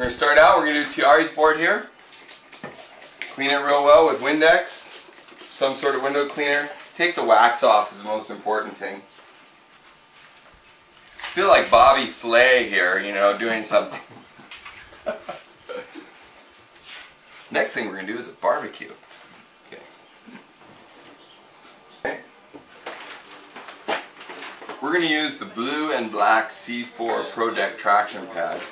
We're going to start out, we're going to do Tiari's board here. Clean it real well with Windex, some sort of window cleaner. Take the wax off is the most important thing. I feel like Bobby Flay here, you know, doing something. Next thing we're going to do is a barbecue. Okay. We're going to use the blue and black C4 Pro Deck traction pad.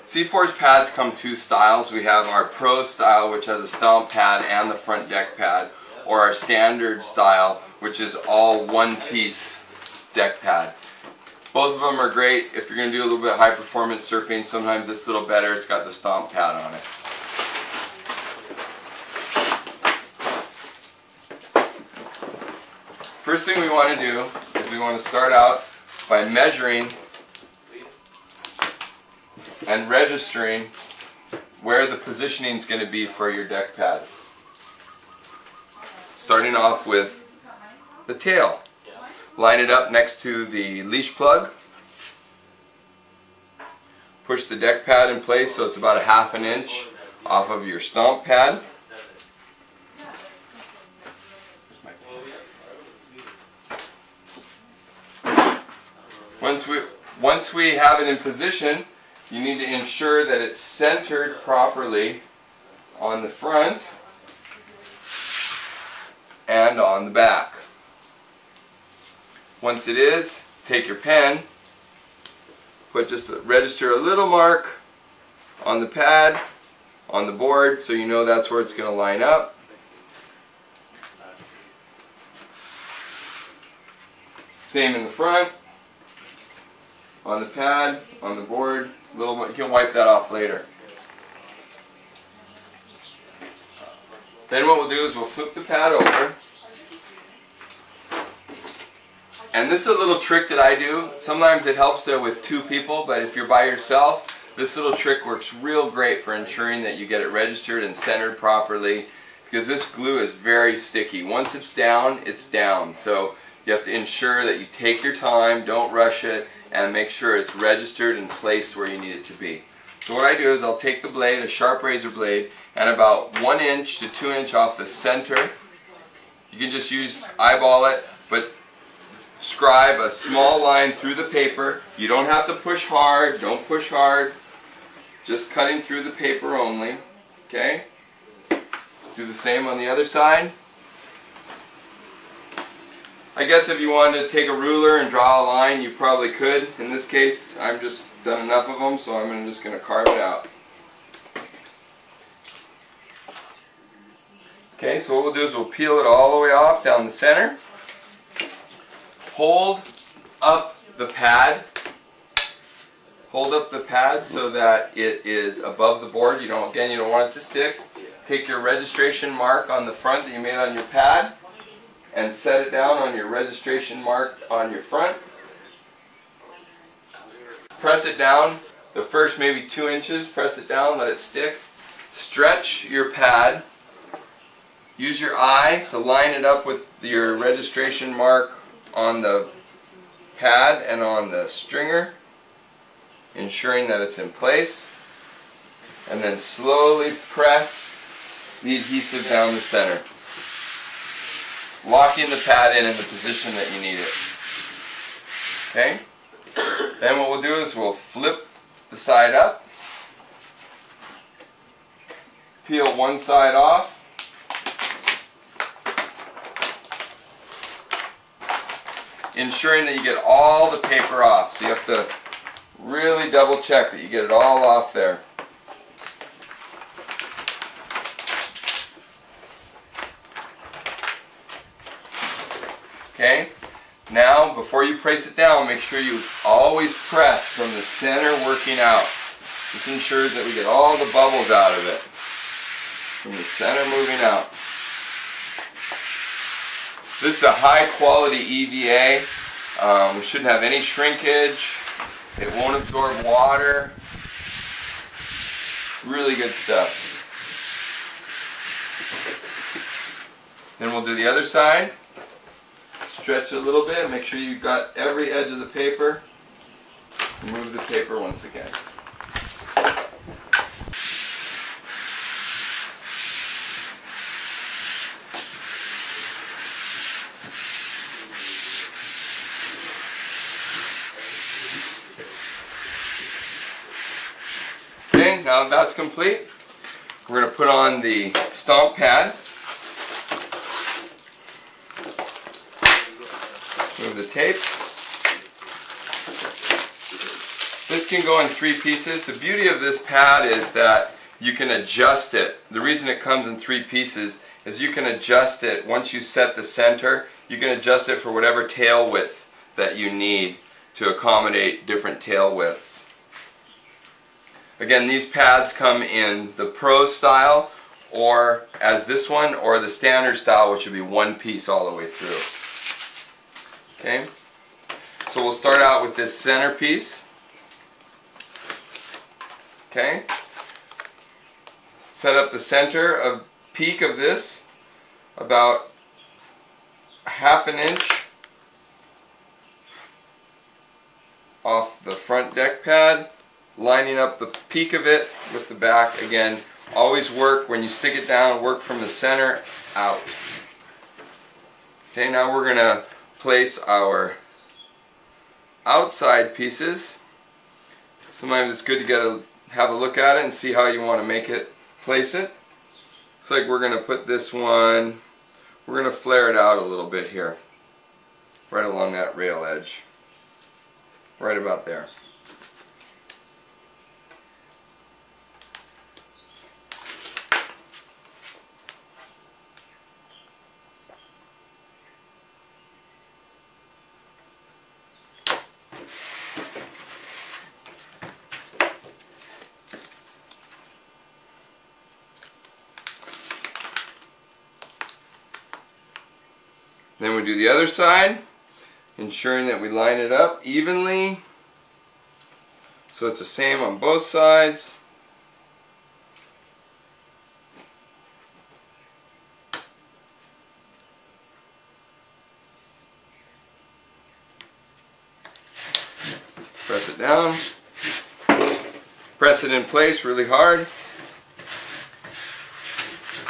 C4's pads come two styles. We have our Pro style, which has a stomp pad and the front deck pad, or our standard style, which is all one-piece deck pad. Both of them are great if you're going to do a little bit of high-performance surfing. Sometimes it's a little better. It's got the stomp pad on it. First thing we want to do is we want to start out by measuring and registering where the positioning is going to be for your deck pad. Starting off with the tail. Line it up next to the leash plug. Push the deck pad in place so it's about a ½ an inch off of your stomp pad. Once we have it in position, you need to ensure that it's centered properly on the front and on the back. Once it is, take your pen, register a little mark on the pad, on the board, so you know that's where it's going to line up. Same in the front, on the pad, on the board. You can wipe that off later. Then what we'll do is we'll flip the pad over. And this is a little trick that I do. Sometimes it helps there with two people, but if you're by yourself, this little trick works real great for ensuring that you get it registered and centered properly, because this glue is very sticky. Once it's down, it's down. So you have to ensure that you take your time, don't rush it, and make sure it's registered and placed where you need it to be. So what I do is I'll take the blade, a sharp razor blade, and about 1 inch to 2 inch off the center. You can just eyeball it, but scribe a small line through the paper. You don't have to push hard, don't push hard. Just cutting through the paper only. Okay? Do the same on the other side. I guess if you wanted to take a ruler and draw a line, you probably could. In this case, I've just done enough of them, so I'm just going to carve it out. Okay, so what we'll do is we'll peel it all the way off down the center. Hold up the pad. Hold up the pad so that it is above the board. You don't want it to stick. Take your registration mark on the front that you made on your pad and set it down on your registration mark on your front. Press it down, the first maybe 2 inches, press it down, let it stick. Stretch your pad. Use your eye to line it up with your registration mark on the pad and on the stringer, ensuring that it's in place. And then slowly press the adhesive down the center, locking the pad in the position that you need it. Okay? Then what we'll do is we'll flip the side up, peel one side off, ensuring that you get all the paper off. So you have to really double check that you get it all off there. Okay? Now, before you place it down, make sure you always press from the center working out. This ensures that we get all the bubbles out of it. From the center moving out. This is a high quality EVA. We shouldn't have any shrinkage. It won't absorb water. Really good stuff. Then we'll do the other side. Stretch it a little bit, make sure you've got every edge of the paper. Remove the paper once again. Okay, now that that's complete, we're going to put on the stomp pad. Move the tape. This can go in 3 pieces. The beauty of this pad is that you can adjust it. The reason it comes in 3 pieces is you can adjust it once you set the center. You can adjust it for whatever tail width that you need to accommodate different tail widths. Again, these pads come in the Pro style, or as this one, or the standard style, which would be 1 piece all the way through. Okay, so we'll start out with this center piece. Okay, set up the center of peak of this about 1/2 inch off the front deck pad, lining up the peak of it with the back. Again, always work when you stick it down, work from the center out. Okay, now we're going to place our outside pieces. Sometimes it's good to have a look at it and see how you want to make it, place it. Looks like we're going to put this one, we're going to flare it out a little bit here, right along that rail edge, right about there. Then we do the other side, ensuring that we line it up evenly so it's the same on both sides. Press it down, press it in place really hard.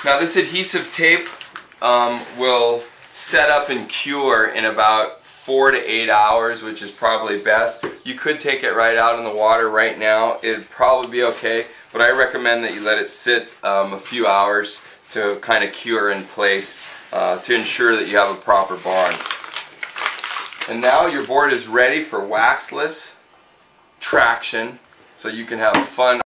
Now this adhesive tape will set up and cure in about 4 to 8 hours, which is probably best. You could take it right out in the water right now. It'd probably be okay, but I recommend that you let it sit a few hours to kind of cure in place to ensure that you have a proper bond. And now your board is ready for waxless traction, so you can have fun